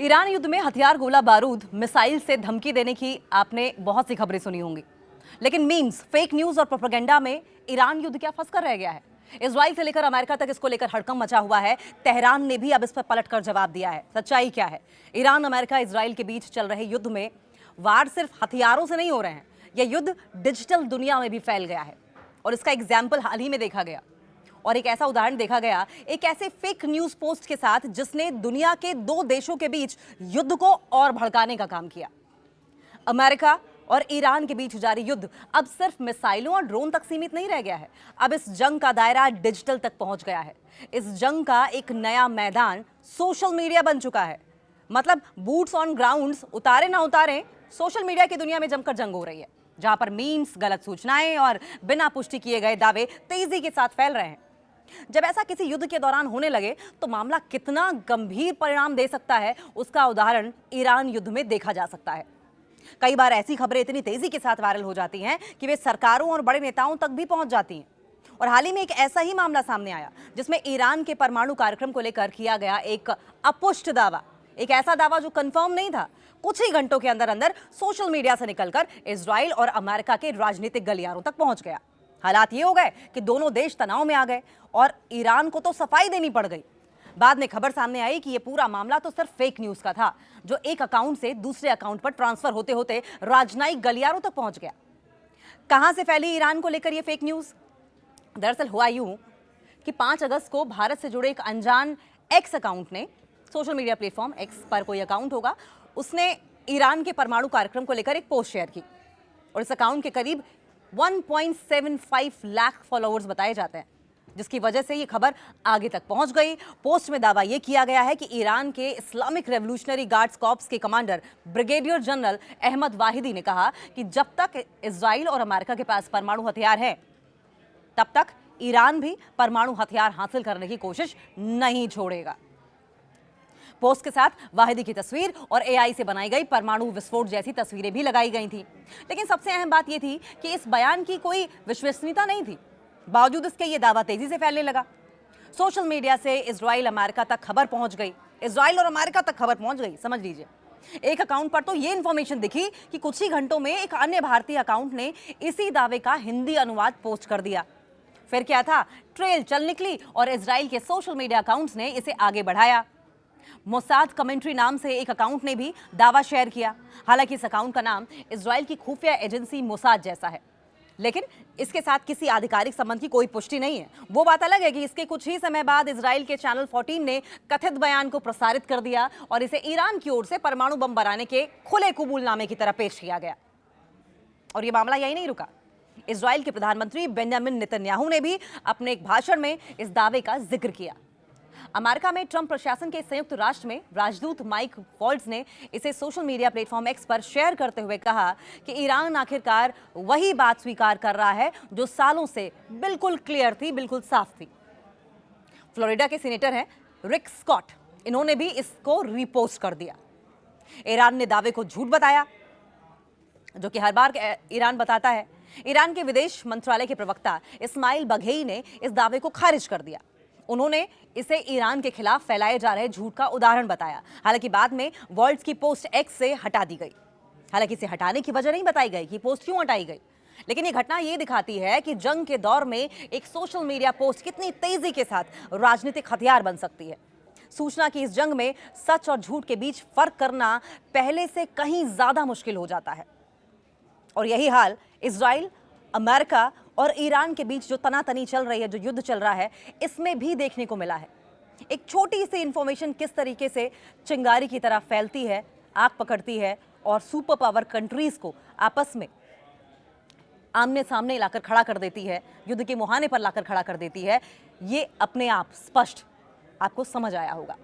Iran युद्ध में हथियार, गोला बारूद, मिसाइल से धमकी देने की आपने बहुत सी खबरें सुनी होंगी, लेकिन मीम्स, फेक न्यूज और प्रोपेगेंडा में ईरान युद्ध क्या फंस कर रह गया है। इजराइल से लेकर अमेरिका तक इसको लेकर हड़कंप मचा हुआ है। तेहरान ने भी अब इस पर पलटकर जवाब दिया है। सच्चाई क्या है? ईरान, अमेरिका, इजराइल के बीच चल रहे युद्ध में वार सिर्फ हथियारों से नहीं हो रहे हैं, यह युद्ध डिजिटल दुनिया में भी फैल गया है और इसका एग्जाम्पल हाल ही में देखा गया। और एक ऐसा उदाहरण देखा गया एक ऐसे फेक न्यूज पोस्ट के साथ जिसने दुनिया के दो देशों के बीच युद्ध को और भड़काने का काम किया। अमेरिका और ईरान के बीच जारी युद्ध अब सिर्फ मिसाइलों और ड्रोन तक सीमित नहीं रह गया है। अब इस जंग का दायरा डिजिटल तक पहुंच गया है। इस जंग का एक नया मैदान सोशल मीडिया बन चुका है। मतलब बूट्स ऑन ग्राउंड्स उतारे ना उतारे, सोशल मीडिया की दुनिया में जमकर जंग हो रही है, जहां पर मीम्स, गलत सूचनाएं और बिना पुष्टि किए गए दावे तेजी के साथ फैल रहे हैं। जब ऐसा किसी युद्ध के दौरान होने लगे तो मामला कितना गंभीर परिणाम दे सकता है, उसका उदाहरण ईरान युद्ध में देखा जा सकता है। कई बार ऐसी खबरें इतनी तेजी के साथ वायरल हो जाती हैं कि वे सरकारों और बड़े नेताओं तक भी पहुंच जाती हैं। और हाल ही में एक ऐसा ही मामला सामने आया जिसमें ईरान के परमाणु कार्यक्रम को लेकर किया गया एक अपुष्ट दावा, एक ऐसा दावा जो कंफर्म नहीं था, कुछ ही घंटों के अंदर अंदर सोशल मीडिया से निकलकर इजराइल और अमेरिका के राजनीतिक गलियारों तक पहुंच गया। हालात ये हो गए कि दोनों देश तनाव में आ गए और ईरान को तो सफाई देनी पड़ गई। बाद में खबर सामने आई कि यह पूरा मामला तो सिर्फ फेक न्यूज का था, जो एक अकाउंट से दूसरे अकाउंट पर ट्रांसफर होते होते राजनयिक गलियारों तक पहुंच गया। कहां से फैली ईरान को लेकर यह फेक न्यूज? दरअसल हुआ यूं कि 5 अगस्त को भारत से जुड़े एक अनजान एक्स अकाउंट ने, सोशल मीडिया प्लेटफॉर्म एक्स पर कोई अकाउंट होगा, उसने ईरान के परमाणु कार्यक्रम को लेकर एक पोस्ट शेयर की और इस अकाउंट के करीब 1.75 लाख फॉलोअर्स बताए जाते हैं, जिसकी वजह से ये खबर आगे तक पहुंच गई। पोस्ट में दावा यह किया गया है कि ईरान के इस्लामिक रेवोल्यूशनरी गार्ड्स कॉर्प्स के commander brigadier general Ahmad Vahidi ने कहा कि जब तक इजराइल और अमेरिका के पास परमाणु हथियार है, तब तक ईरान भी परमाणु हथियार हासिल करने की कोशिश नहीं छोड़ेगा। पोस्ट के साथ वाहिदी की तस्वीर और एआई से बनाई गई परमाणु विस्फोट जैसी तस्वीरें भी लगाई गई थी। लेकिन सबसे अहम बात यह थी कि इस बयान की कोई विश्वसनीयता नहीं थी। बावजूद इसके ये दावा तेजी से फैलने लगा। सोशल मीडिया से इजराइल, अमेरिका तक खबर पहुंच गई। इजराइल और अमेरिका तक खबर पहुंच गई, समझ लीजिए। एक अकाउंट पर तो ये इंफॉर्मेशन दिखी कि कुछ ही घंटों में एक अन्य भारतीय अकाउंट ने इसी दावे का हिंदी अनुवाद पोस्ट कर दिया। फिर क्या था, ट्रेल चल निकली और इजराइल के सोशल मीडिया अकाउंट्स ने इसे आगे बढ़ाया। मोसाद कमेंट्री नाम से एक अकाउंट ने भी दावा शेयर किया। हालांकि इस अकाउंट का नाम इजराइल की खुफिया एजेंसी मोसाद जैसा है, लेकिन इसके साथ किसी आधिकारिक संबंध की कोई पुष्टि नहीं है। वो बात अलग है कि इसके कुछ ही समय बाद इजराइल के चैनल 14 ने कथित बयान को प्रसारित कर दिया और इसे ईरान की ओर से परमाणु बम बनाने के खुले कबूलनामे की तरह पेश किया गया। और ये मामला यही नहीं रुका। इजराइल के प्रधानमंत्री बेंजामिन नेतन्याहू ने भी अपने एक भाषण में इस दावे का जिक्र किया। अमेरिका में ट्रंप प्रशासन के संयुक्त राष्ट्र में राजदूत माइक वॉल्ट्ज ने इसे सोशल मीडिया प्लेटफॉर्म एक्स पर शेयर करते हुए कहा कि ईरान आखिरकार वही बात स्वीकार कर रहा है जो सालों से बिल्कुल क्लियर थी, बिल्कुल साफ थी। फ्लोरिडा के सीनेटर हैं रिक स्कॉट, इन्होंने भी इसको रीपोस्ट कर दिया। ईरान ने दावे को झूठ बताया, जो कि हर बार ईरान बताता है। ईरान के विदेश मंत्रालय के प्रवक्ता इस्माइल बघेई ने इस दावे को खारिज कर दिया। उन्होंने इसे ईरान के खिलाफ फैलाए जा रहे झूठ का उदाहरण बताया। हालांकि बाद में वॉल्ट्स की पोस्ट एक्स से हटा दी गई। हालांकि इसे हटाने की वजह नहीं बताई गई कि पोस्ट क्यों हटाई गई, लेकिन ये घटना ये दिखाती है कि जंग के दौर में एक सोशल मीडिया पोस्ट कितनी तेजी के साथ राजनीतिक हथियार बन सकती है। सूचना की इस जंग में सच और झूठ के बीच फर्क करना पहले से कहीं ज्यादा मुश्किल हो जाता है। और यही हाल इजराइल, अमेरिका और ईरान के बीच जो तनातनी चल रही है, जो युद्ध चल रहा है, इसमें भी देखने को मिला है। एक छोटी सी इंफॉर्मेशन किस तरीके से चिंगारी की तरह फैलती है, आग पकड़ती है और सुपर पावर कंट्रीज को आपस में आमने सामने लाकर खड़ा कर देती है, युद्ध के मुहाने पर लाकर खड़ा कर देती है। ये अपने आप स्पष्ट आपको समझ आया होगा।